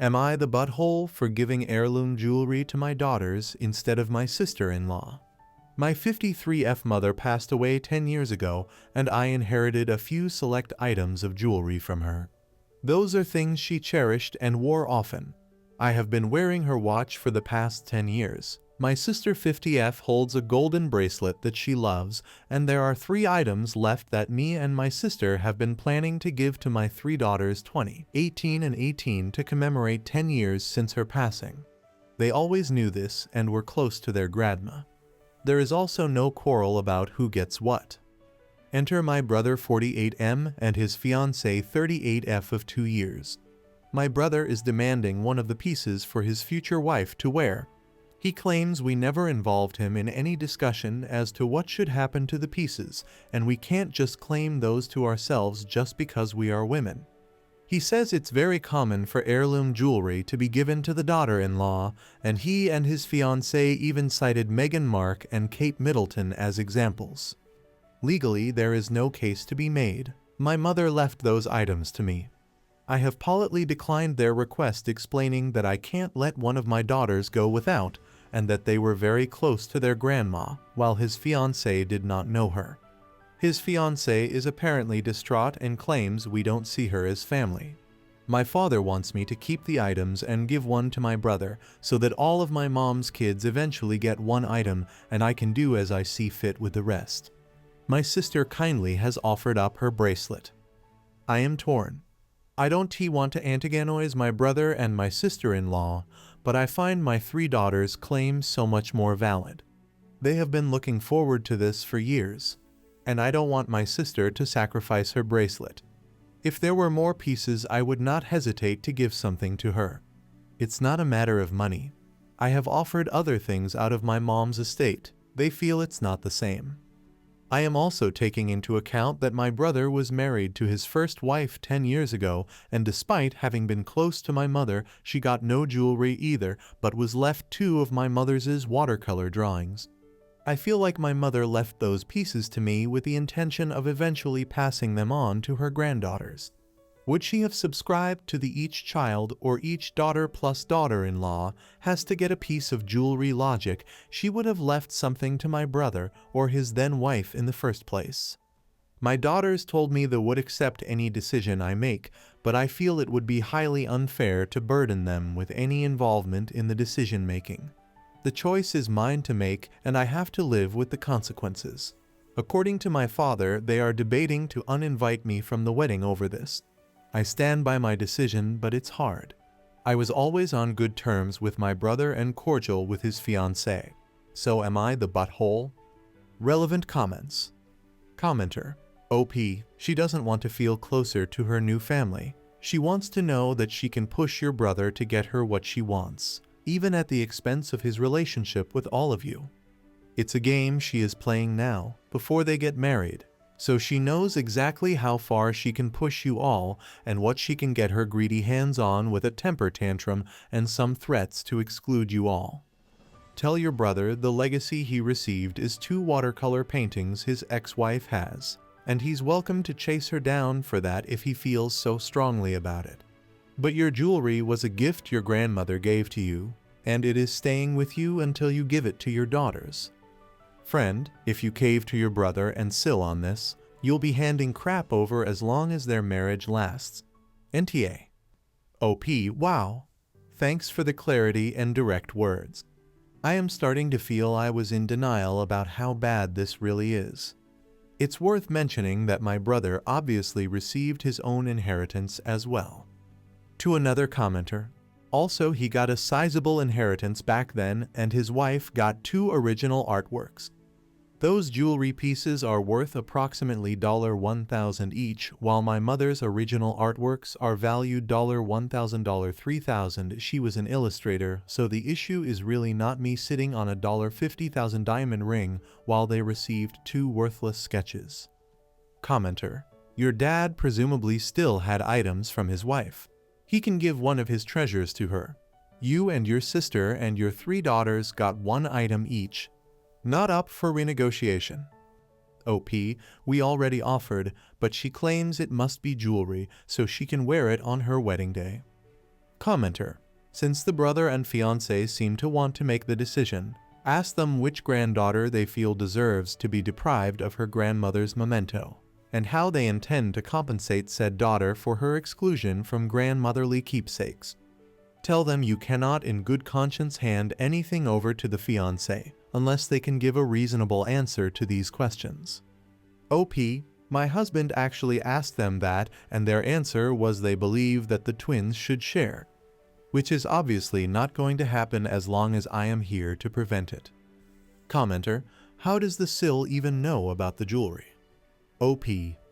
Am I the butthole for giving heirloom jewelry to my daughters instead of my sister-in-law? My 53F mother passed away 10 years ago, and I inherited a few select items of jewelry from her. Those are things she cherished and wore often. I have been wearing her watch for the past 10 years. My sister 50F holds a golden bracelet that she loves, and there are 3 items left that me and my sister have been planning to give to my 3 daughters 20, 18 and 18 to commemorate 10 years since her passing. They always knew this and were close to their gradma. There is also no quarrel about who gets what. Enter my brother 48M and his fiancée 38F of 2 years. My brother is demanding one of the pieces for his future wife to wear. He claims we never involved him in any discussion as to what should happen to the pieces, and we can't just claim those to ourselves just because we are women. He says it's very common for heirloom jewelry to be given to the daughter-in-law, and he and his fiancée even cited Meghan Marke and Kate Middleton as examples. Legally, there is no case to be made. My mother left those items to me. I have politely declined their request, explaining that I can't let one of my daughters go without, and that they were very close to their grandma, while his fiancée did not know her. His fiancée is apparently distraught and claims we don't see her as family. My father wants me to keep the items and give one to my brother, so that all of my mom's kids eventually get one item and I can do as I see fit with the rest. My sister kindly has offered up her bracelet. I am torn. I don't want to antagonize my brother and my sister-in-law, but I find my 3 daughters' claims so much more valid. They have been looking forward to this for years, and I don't want my sister to sacrifice her bracelet. If there were more pieces, I would not hesitate to give something to her. It's not a matter of money. I have offered other things out of my mom's estate. They feel it's not the same. I am also taking into account that my brother was married to his first wife 10 years ago, and despite having been close to my mother, she got no jewelry either, but was left 2 of my mother's watercolor drawings. I feel like my mother left those pieces to me with the intention of eventually passing them on to her granddaughters. Would she have subscribed to the each child or each daughter plus daughter-in-law has to get a piece of jewelry logic? She would have left something to my brother or his then wife in the first place. My daughters told me they would accept any decision I make, but I feel it would be highly unfair to burden them with any involvement in the decision-making. The choice is mine to make, and I have to live with the consequences. According to my father, they are debating to uninvite me from the wedding over this. I stand by my decision, but it's hard. I was always on good terms with my brother and cordial with his fiancée. So am I the butthole? Relevant comments. Commenter. OP, she doesn't want to feel closer to her new family. She wants to know that she can push your brother to get her what she wants, even at the expense of his relationship with all of you. It's a game she is playing now, before they get married. So she knows exactly how far she can push you all and what she can get her greedy hands on with a temper tantrum and some threats to exclude you all. Tell your brother the legacy he received is 2 watercolor paintings his ex-wife has, and he's welcome to chase her down for that if he feels so strongly about it. But your jewelry was a gift your grandmother gave to you, and it is staying with you until you give it to your daughters. Friend, if you cave to your brother and sill on this, you'll be handing crap over as long as their marriage lasts. NTA. OP, wow. Thanks for the clarity and direct words. I am starting to feel I was in denial about how bad this really is. It's worth mentioning that my brother obviously received his own inheritance as well. To another commenter, also he got a sizable inheritance back then, and his wife got 2 original artworks. Those jewelry pieces are worth approximately $1,000 each, while my mother's original artworks are valued $1,000, $3,000. She was an illustrator, so the issue is really not me sitting on a $50,000 diamond ring while they received 2 worthless sketches. Commenter. Your dad presumably still had items from his wife. He can give one of his treasures to her. You and your sister and your 3 daughters got 1 item each. Not up for renegotiation. OP, we already offered, but she claims it must be jewelry so she can wear it on her wedding day. Commenter. Since the brother and fiancé seem to want to make the decision, ask them which granddaughter they feel deserves to be deprived of her grandmother's memento, and how they intend to compensate said daughter for her exclusion from grandmotherly keepsakes. Tell them you cannot in good conscience hand anything over to the fiancé, unless they can give a reasonable answer to these questions. OP. My husband actually asked them that, and their answer was they believe that the twins should share, which is obviously not going to happen as long as I am here to prevent it. Commenter. How does the Sill even know about the jewelry? OP.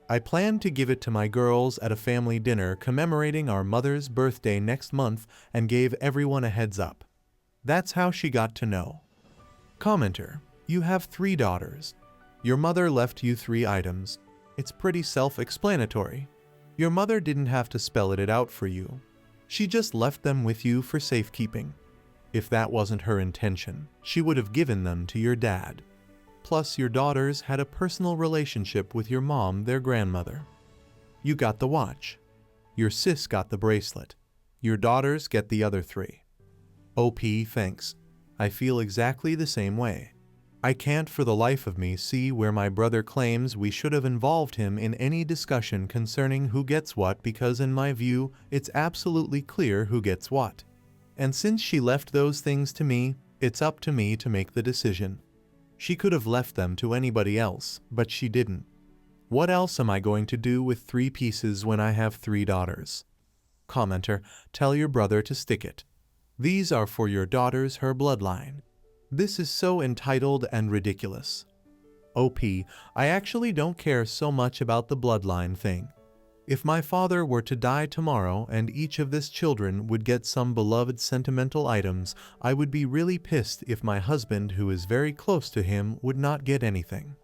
I plan to give it to my girls at a family dinner commemorating our mother's birthday next month and gave everyone a heads up. That's how she got to know. Commenter. You have 3 daughters. Your mother left you 3 items. It's pretty self-explanatory. Your mother didn't have to spell it out for you. She just left them with you for safekeeping. If that wasn't her intention, she would have given them to your dad. Plus, your daughters had a personal relationship with your mom, their grandmother. You got the watch. Your sis got the bracelet. Your daughters get the other 3. OP. Thanks. I feel exactly the same way. I can't for the life of me see where my brother claims we should have involved him in any discussion concerning who gets what, because in my view, it's absolutely clear who gets what. And since she left those things to me, it's up to me to make the decision. She could have left them to anybody else, but she didn't. What else am I going to do with 3 pieces when I have 3 daughters? Commenter. Tell your brother to stick it. These are for your daughters, her bloodline. This is so entitled and ridiculous. OP. I actually don't care so much about the bloodline thing. If my father were to die tomorrow and each of his children would get some beloved sentimental items, I would be really pissed if my husband, who is very close to him, would not get anything.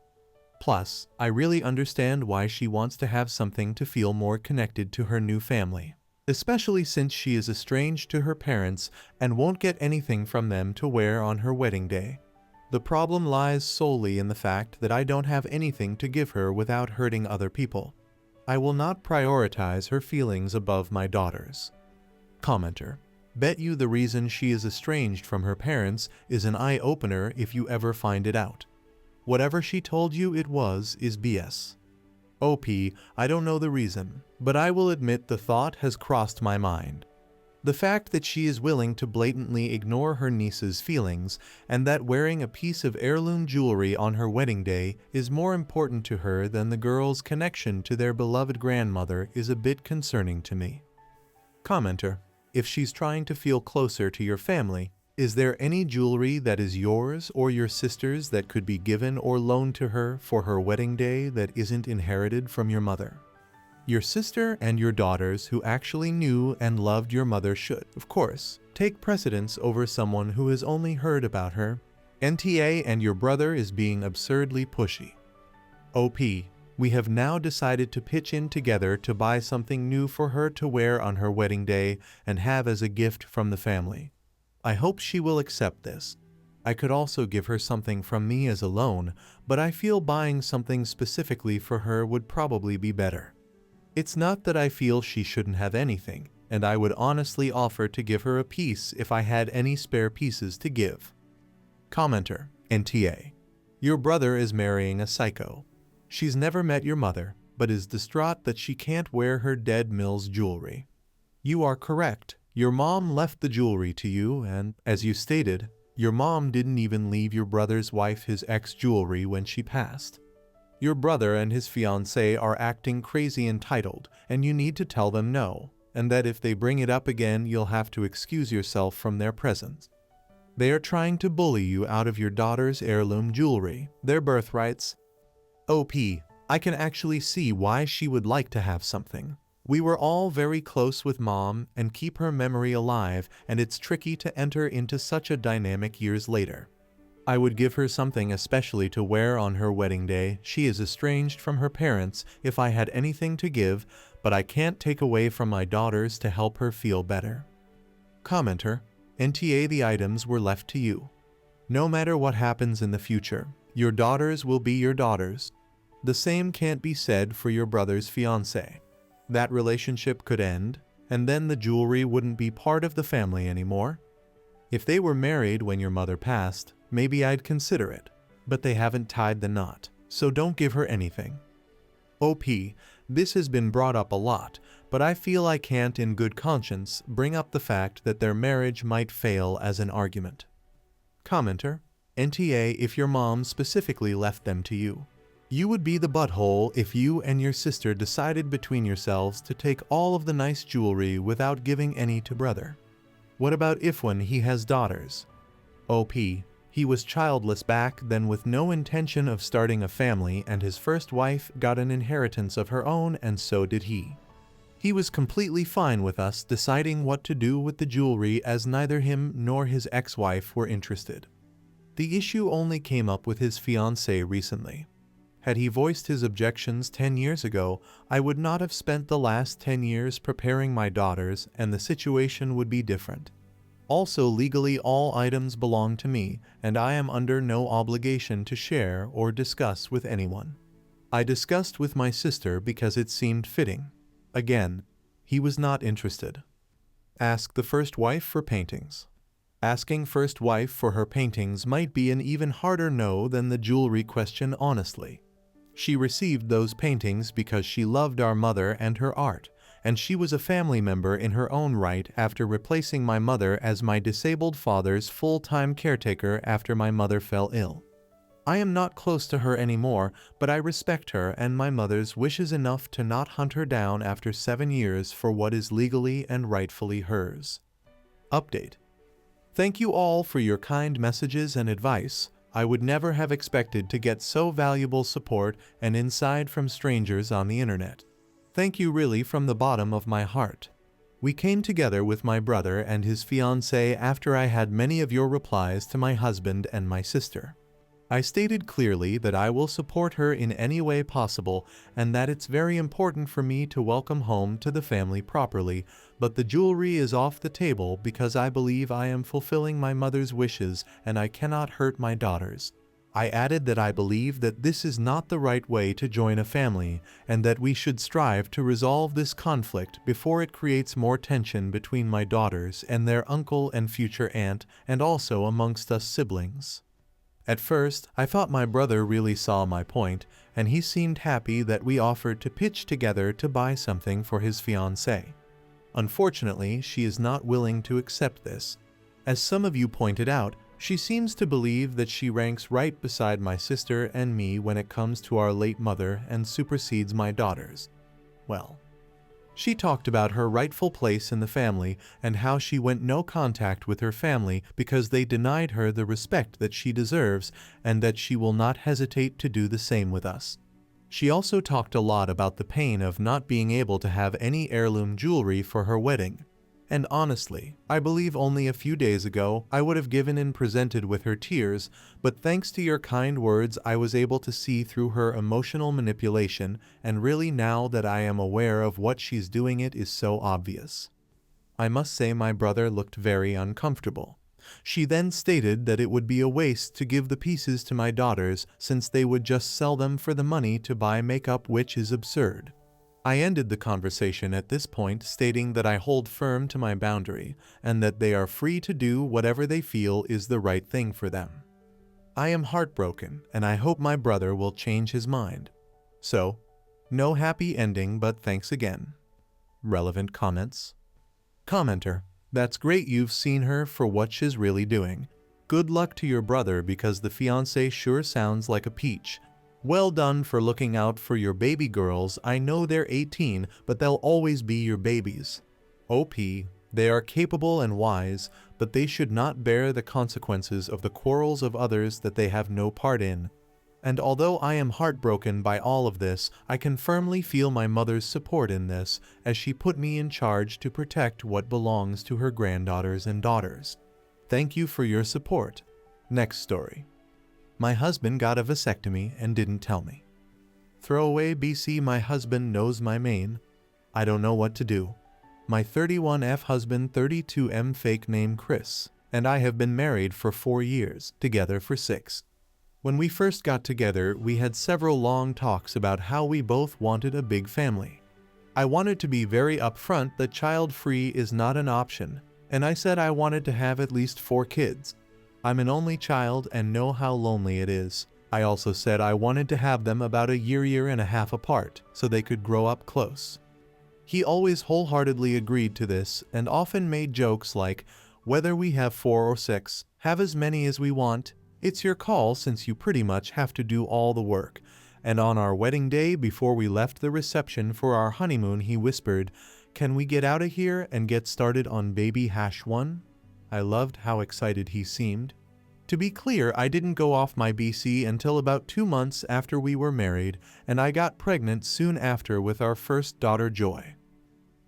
Plus, I really understand why she wants to have something to feel more connected to her new family, especially since she is estranged to her parents and won't get anything from them to wear on her wedding day. The problem lies solely in the fact that I don't have anything to give her without hurting other people. I will not prioritize her feelings above my daughter's. Commenter. Bet you the reason she is estranged from her parents is an eye-opener if you ever find it out. Whatever she told you it was is BS. OP. I don't know the reason, but I will admit the thought has crossed my mind. The fact that she is willing to blatantly ignore her niece's feelings, and that wearing a piece of heirloom jewelry on her wedding day is more important to her than the girls' connection to their beloved grandmother, is a bit concerning to me. Commenter. If she's trying to feel closer to your family, is there any jewelry that is yours or your sister's that could be given or loaned to her for her wedding day that isn't inherited from your mother? Your sister and your daughters who actually knew and loved your mother should, of course, take precedence over someone who has only heard about her. NTA and your brother is being absurdly pushy. OP. We have now decided to pitch in together to buy something new for her to wear on her wedding day and have as a gift from the family. I hope she will accept this. I could also give her something from me as a loan, but I feel buying something specifically for her would probably be better. It's not that I feel she shouldn't have anything, and I would honestly offer to give her a piece if I had any spare pieces to give. Commenter. NTA. Your brother is marrying a psycho. She's never met your mother, but is distraught that she can't wear her dead Mills jewelry. You are correct. Your mom left the jewelry to you, and, as you stated, your mom didn't even leave your brother's wife his ex-jewelry when she passed. Your brother and his fiancée are acting crazy entitled, and you need to tell them no, and that if they bring it up again, you'll have to excuse yourself from their presence. They are trying to bully you out of your daughter's heirloom jewelry, their birthrights. OP. I can actually see why she would like to have something. We were all very close with Mom and keep her memory alive, and it's tricky to enter into such a dynamic years later. I would give her something especially to wear on her wedding day. She is estranged from her parents if I had anything to give, but I can't take away from my daughters to help her feel better. Commenter. NTA. The items were left to you. No matter what happens in the future, your daughters will be your daughters. The same can't be said for your brother's fiancée. That relationship could end, and then the jewelry wouldn't be part of the family anymore? If they were married when your mother passed, maybe I'd consider it, but they haven't tied the knot, so don't give her anything. OP, this has been brought up a lot, but I feel I can't in good conscience bring up the fact that their marriage might fail as an argument. Commenter, NTA if your mom specifically left them to you. You would be the butthole if you and your sister decided between yourselves to take all of the nice jewelry without giving any to brother. What about if when he has daughters? OP, he was childless back then with no intention of starting a family, and his first wife got an inheritance of her own, and so did he. He was completely fine with us deciding what to do with the jewelry, as neither him nor his ex-wife were interested. The issue only came up with his fiancée recently. Had he voiced his objections 10 years ago, I would not have spent the last 10 years preparing my daughters, and the situation would be different. Also, legally all items belong to me, and I am under no obligation to share or discuss with anyone. I discussed with my sister because it seemed fitting. Again, he was not interested. Ask the first wife for paintings. Asking first wife for her paintings might be an even harder no than the jewelry question, honestly. She received those paintings because she loved our mother and her art, and she was a family member in her own right after replacing my mother as my disabled father's full-time caretaker after my mother fell ill. I am not close to her anymore, but I respect her and my mother's wishes enough to not hunt her down after 7 years for what is legally and rightfully hers. Update. Thank you all for your kind messages and advice. I would never have expected to get so valuable support and insight from strangers on the internet. Thank you really from the bottom of my heart. We came together with my brother and his fiancée after I had many of your replies to my husband and my sister. I stated clearly that I will support her in any way possible and that it's very important for me to welcome home to the family properly, but the jewelry is off the table because I believe I am fulfilling my mother's wishes and I cannot hurt my daughters. I added that I believe that this is not the right way to join a family and that we should strive to resolve this conflict before it creates more tension between my daughters and their uncle and future aunt, and also amongst us siblings. At first, I thought my brother really saw my point, and he seemed happy that we offered to pitch together to buy something for his fiancée. Unfortunately, she is not willing to accept this. As some of you pointed out, she seems to believe that she ranks right beside my sister and me when it comes to our late mother and supersedes my daughters. Well, she talked about her rightful place in the family and how she went no contact with her family because they denied her the respect that she deserves, and that she will not hesitate to do the same with us. She also talked a lot about the pain of not being able to have any heirloom jewelry for her wedding. And honestly, I believe only a few days ago I would have given in presented with her tears, but thanks to your kind words I was able to see through her emotional manipulation, and really now that I am aware of what she's doing, it is so obvious. I must say my brother looked very uncomfortable. She then stated that it would be a waste to give the pieces to my daughters since they would just sell them for the money to buy makeup, which is absurd. I ended the conversation at this point stating that I hold firm to my boundary and that they are free to do whatever they feel is the right thing for them. I am heartbroken and I hope my brother will change his mind. So, no happy ending, but thanks again. Relevant comments. Commenter, that's great you've seen her for what she's really doing. Good luck to your brother because the fiancé sure sounds like a peach. Well done for looking out for your baby girls. I know they're 18, but they'll always be your babies. OP, they are capable and wise, but they should not bear the consequences of the quarrels of others that they have no part in. And although I am heartbroken by all of this, I can firmly feel my mother's support in this, as she put me in charge to protect what belongs to her granddaughters and daughters. Thank you for your support. Next story. My husband got a vasectomy and didn't tell me. Throwaway BC. My husband knows my main. I don't know what to do. My 31F husband 32M fake name Chris, and I have been married for 4 years, together for 6. When we first got together, we had several long talks about how we both wanted a big family. I wanted to be very upfront that child-free is not an option, and I said I wanted to have at least 4 kids. I'm an only child and know how lonely it is. I also said I wanted to have them about a year and a half apart, so they could grow up close. He always wholeheartedly agreed to this and often made jokes like, whether we have 4 or 6, have as many as we want, it's your call since you pretty much have to do all the work. And on our wedding day before we left the reception for our honeymoon he whispered, can we get out of here and get started on baby #1? I loved how excited he seemed. To be clear, I didn't go off my BC until about 2 months after we were married, and I got pregnant soon after with our first daughter Joy.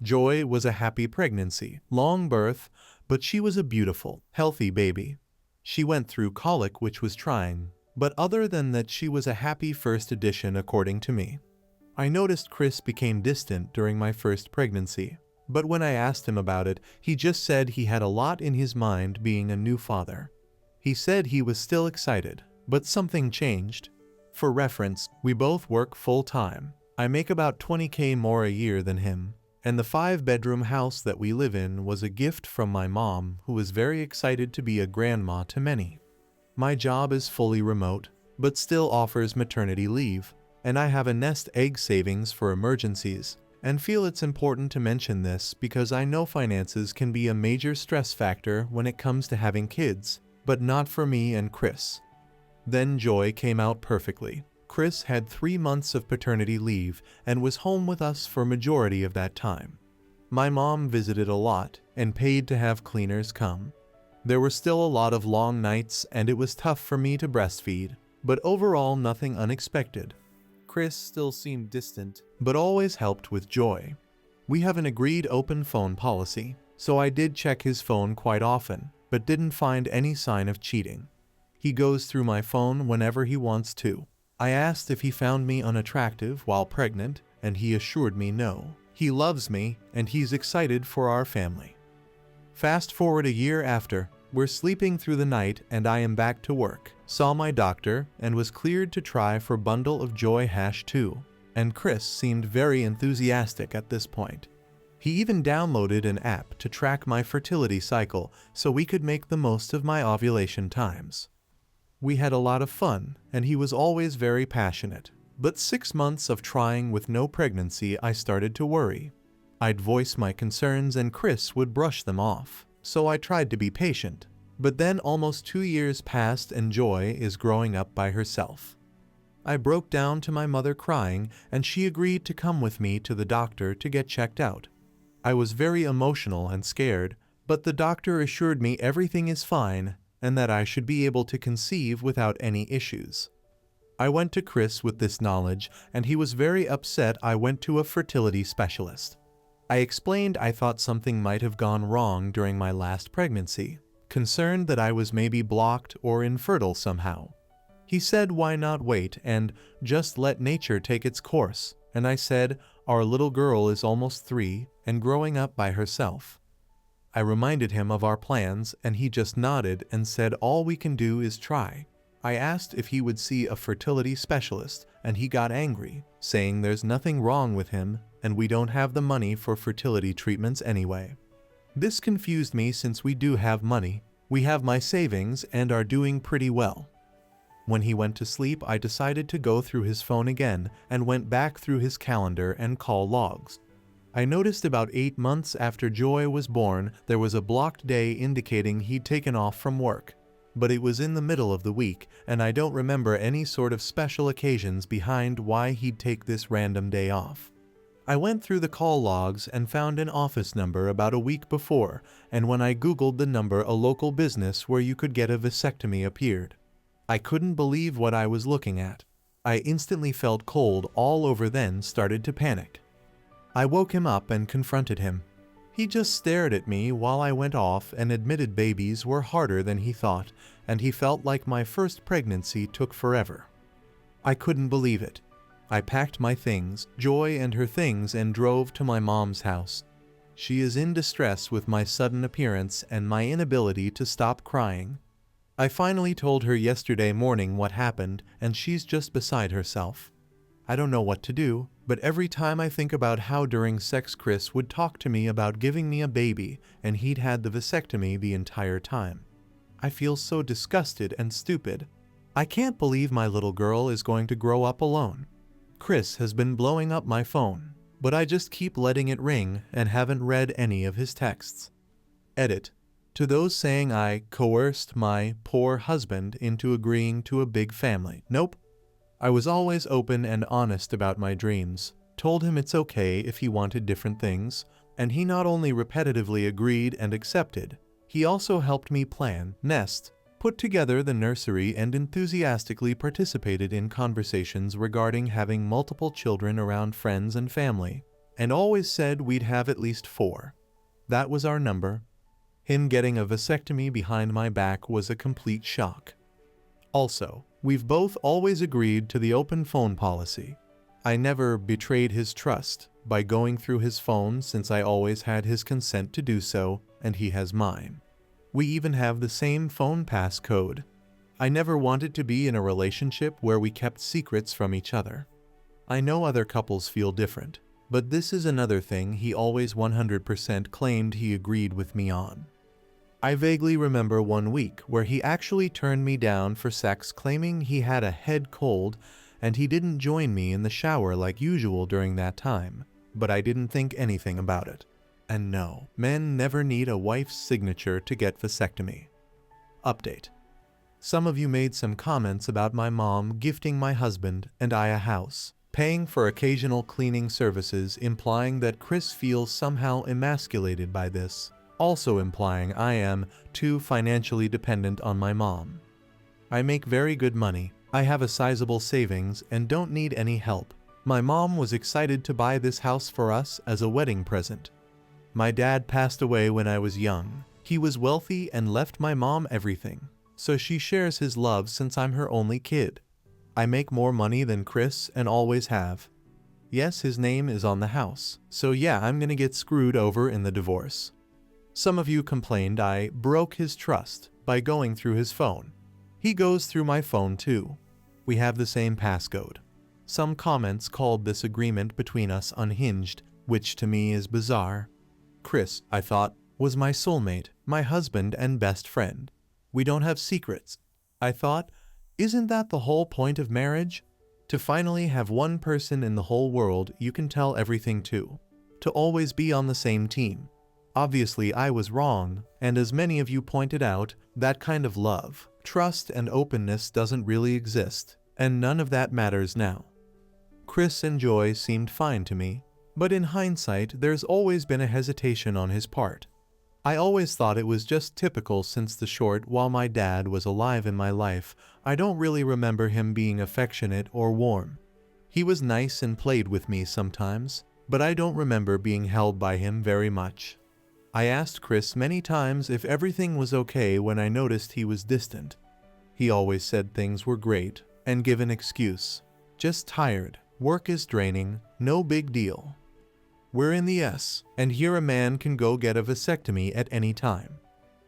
Joy was a happy pregnancy, long birth, but she was a beautiful, healthy baby. She went through colic, which was trying, but other than that she was a happy first addition according to me. I noticed Chris became distant during my first pregnancy, but when I asked him about it, he just said he had a lot in his mind being a new father. He said he was still excited, but something changed. For reference, we both work full-time. I make about $20,000 more a year than him, and the 5-bedroom house that we live in was a gift from my mom, who was very excited to be a grandma to many. My job is fully remote, but still offers maternity leave, and I have a nest egg savings for emergencies, and feel it's important to mention this because I know finances can be a major stress factor when it comes to having kids, but not for me and Chris. Then Joy came out perfectly. Chris had 3 months of paternity leave and was home with us for majority of that time. My mom visited a lot and paid to have cleaners come. There were still a lot of long nights and it was tough for me to breastfeed, but overall nothing unexpected. Chris still seemed distant, but always helped with Joy. We have an agreed open phone policy, so I did check his phone quite often, but didn't find any sign of cheating. He goes through my phone whenever he wants to. I asked if he found me unattractive while pregnant, and he assured me no. He loves me, and he's excited for our family. Fast forward a year after, we're sleeping through the night and I am back to work. Saw my doctor and was cleared to try for bundle of Joy #2, and Chris seemed very enthusiastic at this point. He even downloaded an app to track my fertility cycle so we could make the most of my ovulation times. We had a lot of fun, and he was always very passionate. But 6 months of trying with no pregnancy, I started to worry. I'd voice my concerns and Chris would brush them off, so I tried to be patient. But then almost 2 years passed and Joy is growing up by herself. I broke down to my mother crying, and she agreed to come with me to the doctor to get checked out. I was very emotional and scared, but the doctor assured me everything is fine and that I should be able to conceive without any issues. I went to Chris with this knowledge, and he was very upset I went to a fertility specialist. I explained I thought something might have gone wrong during my last pregnancy, concerned that I was maybe blocked or infertile somehow. He said why not wait and just let nature take its course, and I said our little girl is almost 3 and growing up by herself. I reminded him of our plans and he just nodded and said all we can do is try. I asked if he would see a fertility specialist and he got angry, saying there's nothing wrong with him and we don't have the money for fertility treatments anyway. This confused me since we do have money, we have my savings and are doing pretty well. When he went to sleep, I decided to go through his phone again and went back through his calendar and call logs. I noticed about 8 months after Joy was born, there was a blocked day indicating he'd taken off from work. But it was in the middle of the week, and I don't remember any sort of special occasions behind why he'd take this random day off. I went through the call logs and found an office number about a week before, and when I googled the number, a local business where you could get a vasectomy appeared. I couldn't believe what I was looking at. I instantly felt cold all over, then started to panic. I woke him up and confronted him. He just stared at me while I went off and admitted babies were harder than he thought, and he felt like my first pregnancy took forever. I couldn't believe it. I packed my things, Joy and her things, and drove to my mom's house. She is in distress with my sudden appearance and my inability to stop crying. I finally told her yesterday morning what happened, and she's just beside herself. I don't know what to do. But every time I think about how during sex Chris would talk to me about giving me a baby and he'd had the vasectomy the entire time, I feel so disgusted and stupid. I can't believe my little girl is going to grow up alone. Chris has been blowing up my phone, but I just keep letting it ring and haven't read any of his texts. Edit. To those saying I coerced my poor husband into agreeing to a big family. Nope. I was always open and honest about my dreams, told him it's okay if he wanted different things, and he not only repetitively agreed and accepted, he also helped me plan, nest, put together the nursery and enthusiastically participated in conversations regarding having multiple children around friends and family, and always said we'd have at least 4. That was our number. Him getting a vasectomy behind my back was a complete shock. Also, we've both always agreed to the open phone policy. I never betrayed his trust by going through his phone since I always had his consent to do so, and he has mine. We even have the same phone passcode. I never wanted to be in a relationship where we kept secrets from each other. I know other couples feel different, but this is another thing he always 100% claimed he agreed with me on. I vaguely remember one week where he actually turned me down for sex, claiming he had a head cold and he didn't join me in the shower like usual during that time, but I didn't think anything about it. And no, men never need a wife's signature to get vasectomy. Update. Some of you made some comments about my mom gifting my husband and I a house, paying for occasional cleaning services, implying that Chris feels somehow emasculated by this, also implying I am too financially dependent on my mom. I make very good money, I have a sizable savings, and don't need any help. My mom was excited to buy this house for us as a wedding present. My dad passed away when I was young. He was wealthy and left my mom everything, so she shares his love since I'm her only kid. I make more money than Chris and always have. Yes, his name is on the house, so yeah, I'm gonna get screwed over in the divorce. Some of you complained I broke his trust by going through his phone. He goes through my phone too. We have the same passcode. Some comments called this agreement between us unhinged, which to me is bizarre. Chris, I thought, was my soulmate, my husband and best friend. We don't have secrets. I thought, isn't that the whole point of marriage? To finally have one person in the whole world you can tell everything to. To always be on the same team. Obviously I was wrong, and as many of you pointed out, that kind of love, trust and openness doesn't really exist, and none of that matters now. Chris and Joy seemed fine to me, but in hindsight there's always been a hesitation on his part. I always thought it was just typical since the short while my dad was alive in my life, I don't really remember him being affectionate or warm. He was nice and played with me sometimes, but I don't remember being held by him very much. I asked Chris many times if everything was okay when I noticed he was distant. He always said things were great and give an excuse. Just tired, work is draining, no big deal. We're in the S, and here a man can go get a vasectomy at any time.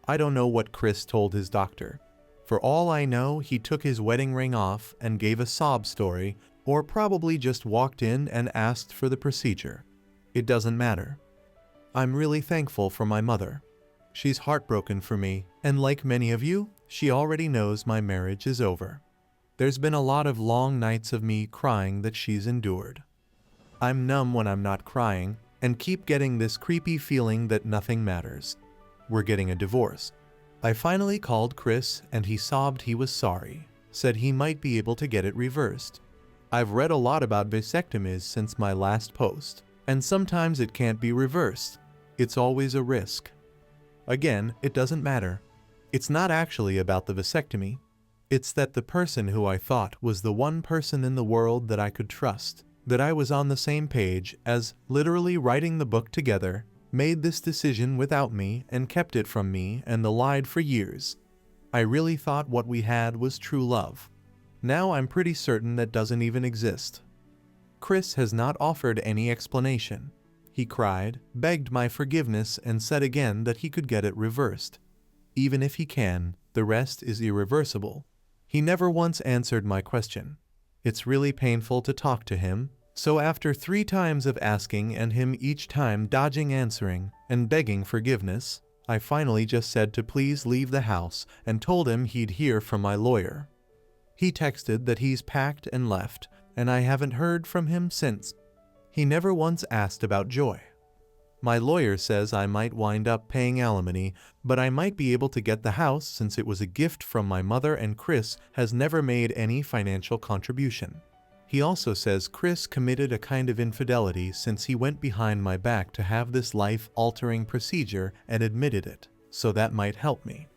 I don't know what Chris told his doctor. For all I know, he took his wedding ring off and gave a sob story, or probably just walked in and asked for the procedure. It doesn't matter. I'm really thankful for my mother. She's heartbroken for me, and like many of you, she already knows my marriage is over. There's been a lot of long nights of me crying that she's endured. I'm numb when I'm not crying, and keep getting this creepy feeling that nothing matters. We're getting a divorce. I finally called Chris and he sobbed he was sorry, said he might be able to get it reversed. I've read a lot about vasectomies since my last post, and sometimes it can't be reversed. It's always a risk. Again, it doesn't matter. It's not actually about the vasectomy. It's that the person who I thought was the one person in the world that I could trust, that I was on the same page as, literally writing the book together, made this decision without me and kept it from me and lied for years. I really thought what we had was true love. Now I'm pretty certain that doesn't even exist. Chris has not offered any explanation. He cried, begged my forgiveness, and said again that he could get it reversed. Even if he can, the rest is irreversible. He never once answered my question. It's really painful to talk to him, So after 3 times of asking and him each time dodging answering and begging forgiveness, I finally just said to please leave the house and told him he'd hear from my lawyer. He texted that he's packed and left, and I haven't heard from him since. He never once asked about Joy. My lawyer says I might wind up paying alimony, but I might be able to get the house since it was a gift from my mother and Chris has never made any financial contribution. He also says Chris committed a kind of infidelity since he went behind my back to have this life-altering procedure and admitted it, so that might help me.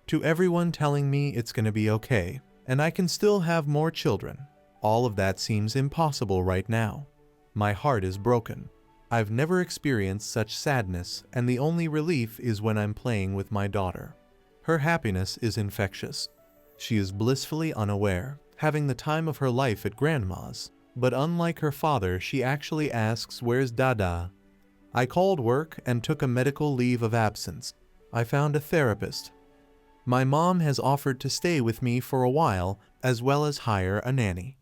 To everyone telling me it's gonna be okay, and I can still have more children, all of that seems impossible right now. My heart is broken. I've never experienced such sadness, and the only relief is when I'm playing with my daughter. Her happiness is infectious. She is blissfully unaware, having the time of her life at grandma's, but unlike her father, she actually asks, "Where's Dada?" I called work and took a medical leave of absence. I found a therapist. My mom has offered to stay with me for a while, as well as hire a nanny.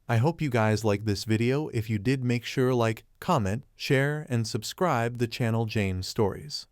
I hope you guys like this video. If you did, make sure like, comment, share, and subscribe the channel Jane's Stories.